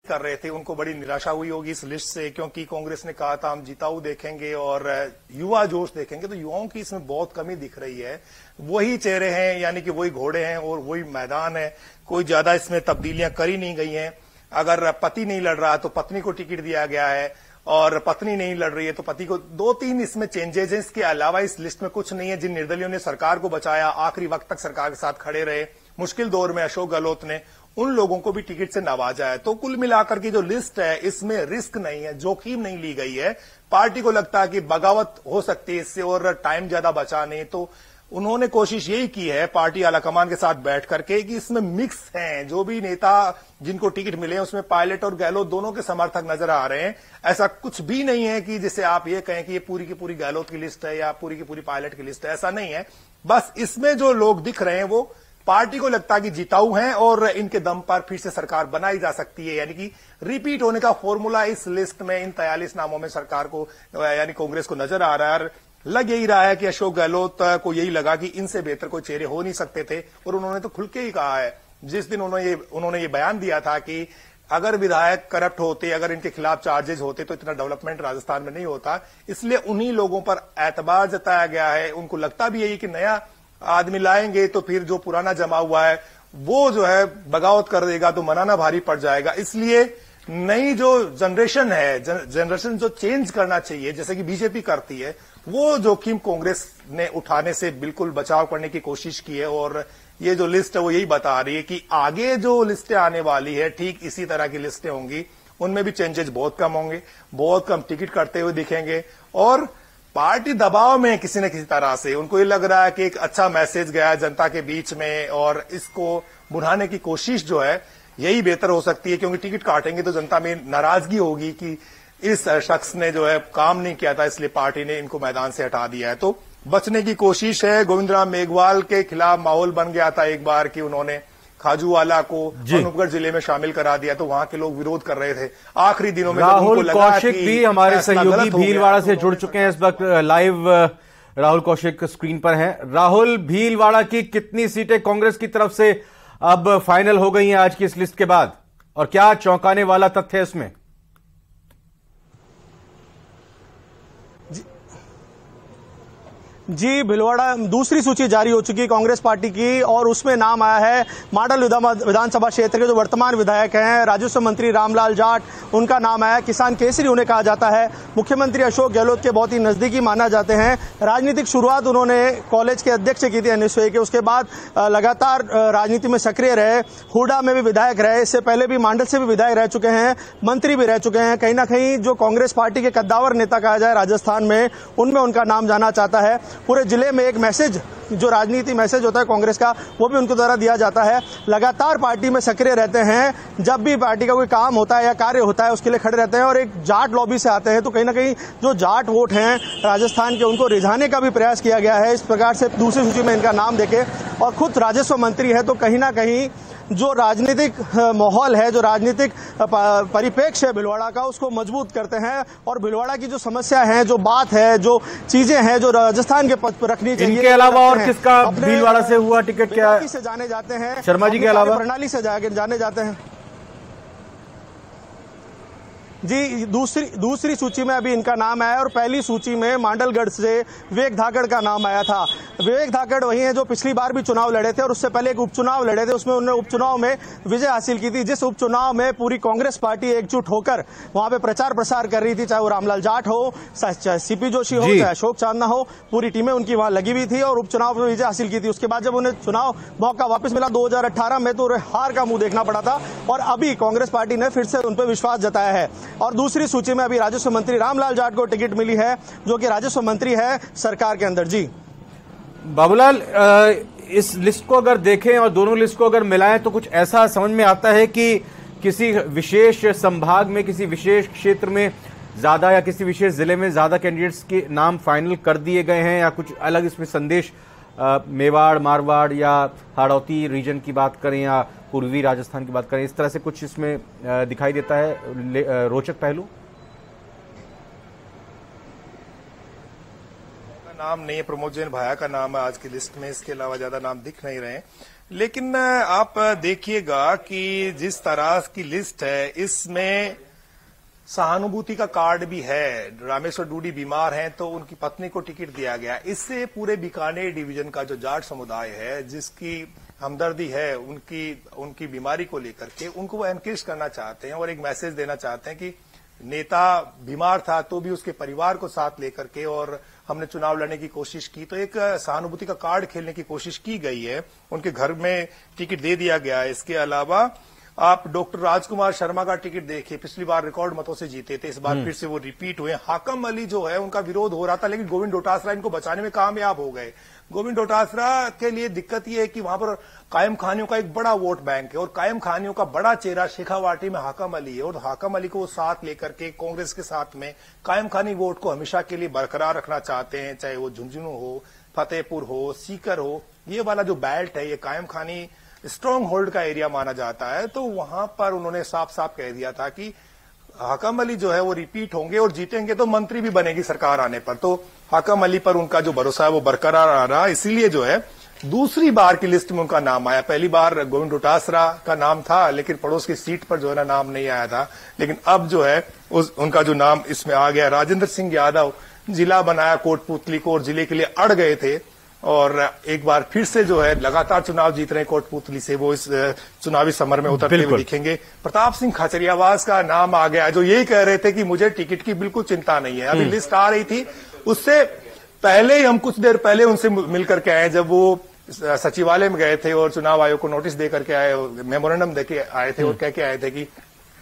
कर रहे थे उनको बड़ी निराशा हुई होगी इस लिस्ट से, क्योंकि कांग्रेस ने कहा था हम जिताऊ देखेंगे और युवा जोश देखेंगे, तो युवाओं की इसमें बहुत कमी दिख रही है। वही चेहरे हैं, यानी कि वही घोड़े हैं और वही मैदान है, कोई ज्यादा इसमें तब्दीलियां करी नहीं गई हैं। अगर पति नहीं लड़ रहा तो पत्नी को टिकट दिया गया है, और पत्नी नहीं लड़ रही है तो पति को। 2-3 इसमें चेंजेस हैं, इसके अलावा इस लिस्ट में कुछ नहीं है। जिन निर्दलियों ने सरकार को बचाया, आखिरी वक्त तक सरकार के साथ खड़े रहे, मुश्किल दौर में अशोक गहलोत ने उन लोगों को भी टिकट से नवाजा है। तो कुल मिलाकर की जो लिस्ट है इसमें रिस्क नहीं है, जोखिम नहीं ली गई है। पार्टी को लगता है कि बगावत हो सकती है इससे और टाइम ज्यादा बचा नहीं, तो उन्होंने कोशिश यही की है पार्टी आलाकमान के साथ बैठ करके कि इसमें मिक्स हैं, जो भी नेता जिनको टिकट मिले उसमें पायलट और गहलोत दोनों के समर्थक नजर आ रहे हैं। ऐसा कुछ भी नहीं है कि जिसे आप ये कहें कि ये पूरी की पूरी गहलोत की लिस्ट है या पूरी की पूरी पायलट की लिस्ट है, ऐसा नहीं है। बस इसमें जो लोग दिख रहे हैं वो पार्टी को लगता है कि जिताऊ हैं और इनके दम पर फिर से सरकार बनाई जा सकती है, यानी कि रिपीट होने का फॉर्मूला इस लिस्ट में, इन 43 नामों में सरकार को यानी कांग्रेस को नजर आ रहा है। लग यही रहा है कि अशोक गहलोत को यही लगा कि इनसे बेहतर कोई चेहरे हो नहीं सकते थे, और उन्होंने तो खुल के ही कहा है जिस दिन उन्होंने ये बयान दिया था कि अगर विधायक करप्ट होते, अगर इनके खिलाफ चार्जेस होते तो इतना डेवलपमेंट राजस्थान में नहीं होता। इसलिए उन्हीं लोगों पर एतबार जताया गया है। उनको लगता भी यही कि नया आदमी लाएंगे तो फिर जो पुराना जमा हुआ है वो जो है बगावत कर देगा, तो मनाना भारी पड़ जाएगा। इसलिए नई जो जनरेशन है, जनरेशन जो चेंज करना चाहिए जैसे कि बीजेपी करती है, वो जोखिम कांग्रेस ने उठाने से बिल्कुल बचाव करने की कोशिश की है। और ये जो लिस्ट है वो यही बता रही है कि आगे जो लिस्टें आने वाली है ठीक इसी तरह की लिस्टें होंगी, उनमें भी चेंजेस बहुत कम होंगे, बहुत कम टिकट करते हुए दिखेंगे। और पार्टी दबाव में किसी न किसी तरह से, उनको ये लग रहा है कि एक अच्छा मैसेज गया जनता के बीच में और इसको बुढ़ाने की कोशिश जो है यही बेहतर हो सकती है, क्योंकि टिकट काटेंगे तो जनता में नाराजगी होगी कि इस शख्स ने जो है काम नहीं किया था, इसलिए पार्टी ने इनको मैदान से हटा दिया है। तो बचने की कोशिश है। गोविंद राम मेघवाल के खिलाफ माहौल बन गया था एक बार कि उन्होंने खाजूवाला को अनूपगढ़ जिले में शामिल करा दिया, तो वहां के लोग विरोध कर रहे थे। आखिरी दिनों में राहुल कौशिक भी हमारे सहयोगी भीलवाड़ा से जुड़ चुके हैं इस वक्त लाइव। राहुल कौशिक स्क्रीन पर हैं। राहुल, भीलवाड़ा की कितनी सीटें कांग्रेस की तरफ से अब फाइनल हो गई हैं आज की इस लिस्ट के बाद, और क्या चौंकाने वाला तथ्य है इसमें? जी, भीलवाड़ा दूसरी सूची जारी हो चुकी है कांग्रेस पार्टी की, और उसमें नाम आया है माडल विधानसभा क्षेत्र के जो वर्तमान विधायक हैं राजस्व मंत्री रामलाल जाट, उनका नाम आया। किसान केसरी उन्हें कहा जाता है। मुख्यमंत्री अशोक गहलोत के बहुत ही नजदीकी माना जाते हैं। राजनीतिक शुरुआत उन्होंने कॉलेज के अध्यक्ष की थी NSUA के, उसके बाद लगातार राजनीति में सक्रिय रहे। हुडा में भी विधायक रहे, इससे पहले भी मांडल से भी विधायक रह चुके हैं, मंत्री भी रह चुके हैं। कहीं ना कहीं जो कांग्रेस पार्टी के कद्दावर नेता कहा जाए राजस्थान में, उनमें उनका नाम जाना चाहता है। पूरे जिले में एक मैसेज, जो राजनीति मैसेज होता है कांग्रेस का, वो भी उनके द्वारा दिया जाता है। लगातार पार्टी में सक्रिय रहते हैं, जब भी पार्टी का कोई काम होता है या कार्य होता है उसके लिए खड़े रहते हैं, और एक जाट लॉबी से आते हैं। तो कहीं ना कहीं जो जाट वोट हैं राजस्थान के, उनको रिझाने का भी प्रयास किया गया है। इस प्रकार से दूसरी सूची में इनका नाम देके, और खुद राजस्व मंत्री है, तो कहीं ना कहीं जो राजनीतिक माहौल है, जो राजनीतिक परिप्रेक्ष्य है भीलवाड़ा का, उसको मजबूत करते हैं। और भीलवाड़ा की जो समस्या है, जो बात है, जो चीजें हैं जो राजस्थान के पद पर रखनी चाहिए, इनके अलावा और किसका भीलवाड़ा से हुआ टिकट? क्या से जाने जाते हैं शर्मा जी के अलावा प्रणाली से जाने जाते हैं। जी, दूसरी सूची में अभी इनका नाम आया, और पहली सूची में मांडलगढ़ से विवेक धाकड़ का नाम आया था। विवेक धाकड़ वही है जो पिछली बार भी चुनाव लड़े थे, और उससे पहले एक उपचुनाव लड़े थे, उसमें उन्होंने उपचुनाव में विजय हासिल की थी। जिस उपचुनाव में पूरी कांग्रेस पार्टी एकजुट होकर वहां पे प्रचार प्रसार कर रही थी, चाहे वो रामलाल जाट हो, चाहे CP जोशी हो, चाहे अशोक चांदना हो, पूरी टीमें उनकी वहां लगी हुई थी और उपचुनाव में विजय हासिल की थी। उसके बाद जब उन्हें चुनाव मौका वापस मिला 2018 में, तो हार का मुंह देखना पड़ा था, और अभी कांग्रेस पार्टी ने फिर से उन पर विश्वास जताया है। और दूसरी सूची में अभी राजस्व मंत्री रामलाल जाट को टिकट मिली है, जो कि राजस्व मंत्री है सरकार के अंदर। जी बाबूलाल, इस लिस्ट को अगर देखें और दोनों लिस्ट को अगर मिलाएं तो कुछ ऐसा समझ में आता है कि किसी विशेष संभाग में, किसी विशेष क्षेत्र में ज्यादा या किसी विशेष जिले में ज्यादा कैंडिडेट्स के नाम फाइनल कर दिए गए हैं, या कुछ अलग इसमें संदेश मेवाड़, मारवाड़ या हाड़ौती रीजन की बात करें या पूर्वी राजस्थान की बात करें, इस तरह से कुछ इसमें दिखाई देता है रोचक पहलू? नाम नहीं है, प्रमोद जैन भाया का नाम है आज की लिस्ट में, इसके अलावा ज्यादा नाम दिख नहीं रहे। लेकिन आप देखिएगा कि जिस तरह की लिस्ट है इसमें सहानुभूति का कार्ड भी है। रामेश्वर डूडी बीमार हैं तो उनकी पत्नी को टिकट दिया गया। इससे पूरे बीकानेर डिवीजन का जो जाट समुदाय है, जिसकी हमदर्दी है उनकी बीमारी को लेकर के, उनको वो एनकरेज करना चाहते हैं और एक मैसेज देना चाहते हैं कि नेता बीमार था तो भी उसके परिवार को साथ लेकर के और हमने चुनाव लड़ने की कोशिश की। तो एक सहानुभूति का कार्ड खेलने की कोशिश की गई है, उनके घर में टिकट दे दिया गया है। इसके अलावा आप डॉक्टर राजकुमार शर्मा का टिकट देखिए, पिछली बार रिकॉर्ड मतों से जीते थे, इस बार फिर से वो रिपीट हुए। हाकम अली जो है उनका विरोध हो रहा था, लेकिन गोविंद डोटासरा इनको बचाने में कामयाब हो गए। गोविंद डोटासरा के लिए दिक्कत यह है कि वहां पर कायम खानियों का एक बड़ा वोट बैंक है और कायम खानियों का बड़ा चेहरा शेखावाटी में हाकम अली है और हाकम अली को साथ लेकर के कांग्रेस के साथ में कायम खानी वोट को हमेशा के लिए बरकरार रखना चाहते हैं, चाहे वो झुंझुनू हो, फतेहपुर हो, सीकर हो। ये वाला जो बेल्ट है ये कायम खानी स्ट्रांग होल्ड का एरिया माना जाता है। तो वहां पर उन्होंने साफ साफ कह दिया था कि हाकम अली जो है वो रिपीट होंगे और जीतेंगे तो मंत्री भी बनेगी सरकार आने पर। तो हाकम अली पर उनका जो भरोसा है वो बरकरार आ रहा, इसीलिए जो है दूसरी बार की लिस्ट में उनका नाम आया। पहली बार गोविंद डोटासरा का नाम था, लेकिन पड़ोस की सीट पर जो है ना नाम नहीं आया था, लेकिन अब जो है उनका जो नाम इसमें आ गया। राजेंद्र सिंह यादव जिला बनाया कोटपुतली को और जिले के लिए अड़ गए थे और एक बार फिर से जो है लगातार चुनाव जीत रहे हैं कोटपुतली से, वो इस चुनावी समर में उतरते हुए दिखेंगे। प्रताप सिंह खाचरियावास का नाम आ गया, जो यही कह रहे थे कि मुझे टिकट की बिल्कुल चिंता नहीं है। अभी लिस्ट आ रही थी, उससे पहले ही हम कुछ देर पहले उनसे मिलकर के आए, जब वो सचिवालय में गए थे और चुनाव आयोग को नोटिस दे करके आए, मेमोरेंडम देके आए थे और कह के आए थे कि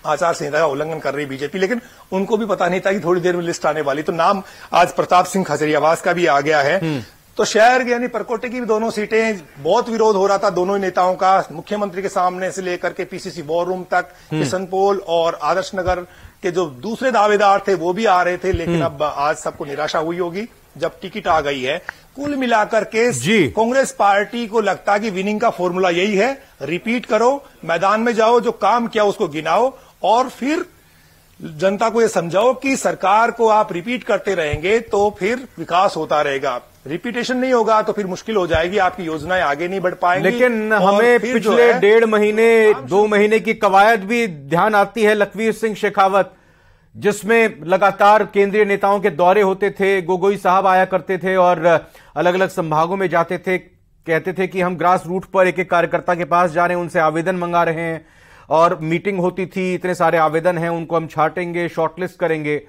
आचार संहिता का उल्लंघन कर रही बीजेपी, लेकिन उनको भी पता नहीं था कि थोड़ी देर में लिस्ट आने वाली। तो नाम आज प्रताप सिंह खाचरियावास का भी आ गया है। तो शहर यानी परकोटे की भी दोनों सीटें, बहुत विरोध हो रहा था दोनों ही नेताओं का, मुख्यमंत्री के सामने से लेकर के पीसीसी वॉर रूम तक। किशनपोल और आदर्श नगर के जो दूसरे दावेदार थे वो भी आ रहे थे, लेकिन अब आज सबको निराशा हुई होगी जब टिकट आ गई है। कुल मिलाकर के कांग्रेस पार्टी को लगता है कि विनिंग का फॉर्मूला यही है, रिपीट करो, मैदान में जाओ, जो काम किया उसको गिनाओ और फिर जनता को यह समझाओ कि सरकार को आप रिपीट करते रहेंगे तो फिर विकास होता रहेगा। रिपीटेशन नहीं होगा तो फिर मुश्किल हो जाएगी, आपकी योजनाएं आगे नहीं बढ़ पाएंगी। लेकिन हमें पिछले 1.5 महीने 2 महीने की कवायद भी ध्यान आती है लखवीर सिंह शेखावत, जिसमें लगातार केंद्रीय नेताओं के दौरे होते थे। गोगोई साहब आया करते थे और अलग अलग संभागों में जाते थे, कहते थे कि हम ग्रास रूट पर एक एक कार्यकर्ता के पास जा रहे हैं, उनसे आवेदन मंगा रहे हैं और मीटिंग होती थी, इतने सारे आवेदन हैं, उनको हम छांटेंगे, शॉर्टलिस्ट करेंगे।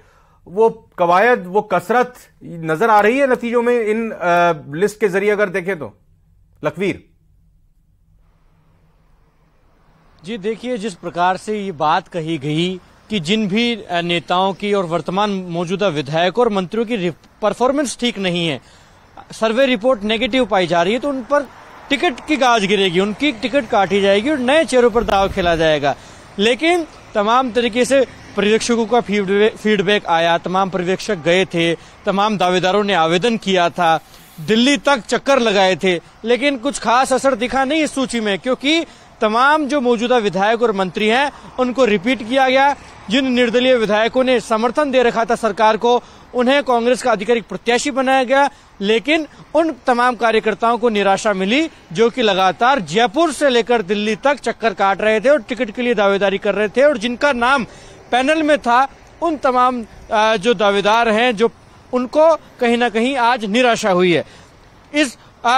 वो कवायद, वो कसरत नजर आ रही है नतीजों में इन लिस्ट के जरिए अगर देखें तो लखवीर जी? देखिए, जिस प्रकार से ये बात कही गई कि जिन भी नेताओं की और वर्तमान मौजूदा विधायकों और मंत्रियों की परफॉर्मेंस ठीक नहीं है, सर्वे रिपोर्ट नेगेटिव पाई जा रही है, तो उन पर टिकट की गाज गिरेगी, उनकी टिकट काटी जाएगी और नए चेहरों पर दाव खेला जाएगा। लेकिन तमाम तरीके से पर्यवेक्षकों का फीडबैक आया, तमाम पर्यवेक्षक गए थे, तमाम दावेदारों ने आवेदन किया था, दिल्ली तक चक्कर लगाए थे, लेकिन कुछ खास असर दिखा नहीं इस सूची में, क्योंकि तमाम जो मौजूदा विधायक और मंत्री हैं उनको रिपीट किया गया। जिन निर्दलीय विधायकों ने समर्थन दे रखा था सरकार को, उन्हें कांग्रेस का आधिकारिक प्रत्याशी बनाया गया, लेकिन उन तमाम कार्यकर्ताओं को निराशा मिली जो कि लगातार जयपुर से लेकर दिल्ली तक चक्कर काट रहे थे और टिकट के लिए दावेदारी कर रहे थे, और जिनका नाम पैनल में था उन तमाम जो दावेदार हैं, जो उनको कहीं ना कहीं आज निराशा हुई है। इस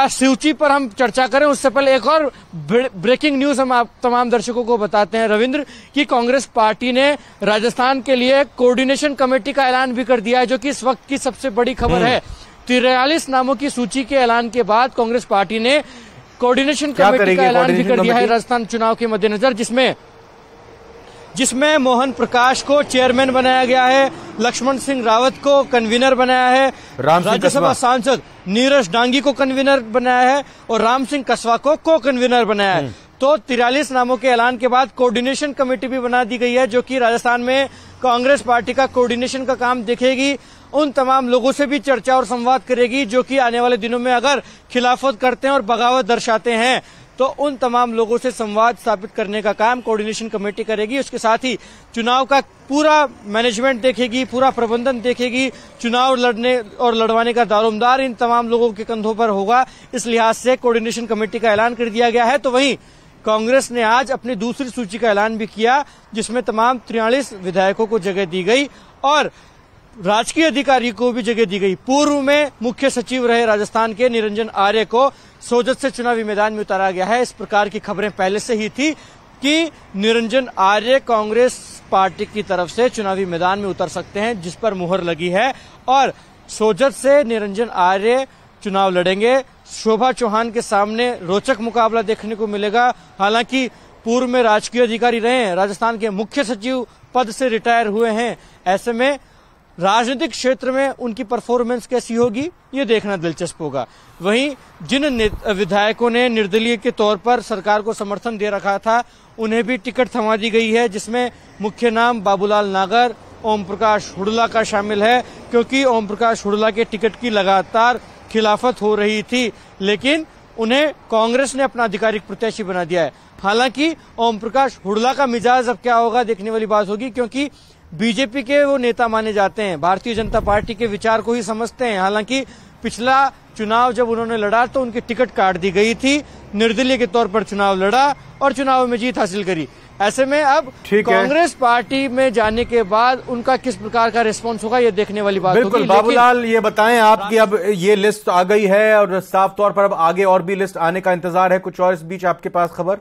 सूची पर हम चर्चा करें उससे पहले एक और ब्रेकिंग न्यूज हम आप तमाम दर्शकों को बताते हैं रविंद्र, कि कांग्रेस पार्टी ने राजस्थान के लिए कोऑर्डिनेशन कमेटी का ऐलान भी कर दिया है, जो कि इस वक्त की सबसे बड़ी खबर है। 43 नामों की सूची के ऐलान के बाद कांग्रेस पार्टी ने कोऑर्डिनेशन कमेटी का ऐलान भी कर दिया है राजस्थान चुनाव के मद्देनजर, जिसमें मोहन प्रकाश को चेयरमैन बनाया गया है, लक्ष्मण सिंह रावत को कन्वीनर बनाया है, राज्यसभा सांसद नीरज डांगी को कन्वीनर बनाया है और राम सिंह कस्वा को कन्वीनर बनाया है। तो 43 नामों के ऐलान के बाद कोऑर्डिनेशन कमेटी भी बना दी गई है, जो कि राजस्थान में कांग्रेस पार्टी का कोऑर्डिनेशन का काम देखेगी, उन तमाम लोगों से भी चर्चा और संवाद करेगी जो कि आने वाले दिनों में अगर खिलाफत करते हैं और बगावत दर्शाते हैं तो उन तमाम लोगों से संवाद स्थापित करने का काम कोऑर्डिनेशन कमेटी करेगी। उसके साथ ही चुनाव का पूरा मैनेजमेंट देखेगी, पूरा प्रबंधन देखेगी, चुनाव लड़ने और लड़वाने का दारोमदार इन तमाम लोगों के कंधों पर होगा। इस लिहाज से कोऑर्डिनेशन कमेटी का ऐलान कर दिया गया है। तो वहीं कांग्रेस ने आज अपनी दूसरी सूची का ऐलान भी किया, जिसमें तमाम 43 विधायकों को जगह दी गई और राजकीय अधिकारी को भी जगह दी गई। पूर्व में मुख्य सचिव रहे राजस्थान के निरंजन आर्य को सोजत से चुनावी मैदान में उतारा गया है। इस प्रकार की खबरें पहले से ही थी कि निरंजन आर्य कांग्रेस पार्टी की तरफ से चुनावी मैदान में उतर सकते हैं, जिस पर मुहर लगी है और सोजत से निरंजन आर्य चुनाव लड़ेंगे। शोभा चौहान के सामने रोचक मुकाबला देखने को मिलेगा। हालांकि पूर्व में राजकीय अधिकारी रहे हैं, राजस्थान के मुख्य सचिव पद से रिटायर हुए हैं, ऐसे में राजनीतिक क्षेत्र में उनकी परफॉर्मेंस कैसी होगी ये देखना दिलचस्प होगा। वहीं जिन विधायकों ने निर्दलीय के तौर पर सरकार को समर्थन दे रखा था, उन्हें भी टिकट थमा दी गई है, जिसमें मुख्य नाम बाबूलाल नागर, ओम प्रकाश हुडला का शामिल है, क्योंकि ओम प्रकाश हुडला के टिकट की लगातार खिलाफत हो रही थी, लेकिन उन्हें कांग्रेस ने अपना आधिकारिक प्रत्याशी बना दिया है। हालांकि ओम प्रकाश हुडला का मिजाज अब क्या होगा देखने वाली बात होगी, क्योंकि बीजेपी के वो नेता माने जाते हैं, भारतीय जनता पार्टी के विचार को ही समझते हैं। हालांकि पिछला चुनाव जब उन्होंने लड़ा तो उनकी टिकट काट दी गई थी, निर्दलीय के तौर पर चुनाव लड़ा और चुनाव में जीत हासिल करी। ऐसे में अब कांग्रेस पार्टी में जाने के बाद उनका किस प्रकार का रिस्पॉन्स होगा ये देखने वाली बात होगी। बिल्कुल बाबूलाल, ये बताएं आप कि अब ये लिस्ट आ गई है और साफ तौर पर अब आगे और भी लिस्ट आने का इंतजार है, कुछ और इस बीच आपके पास खबर?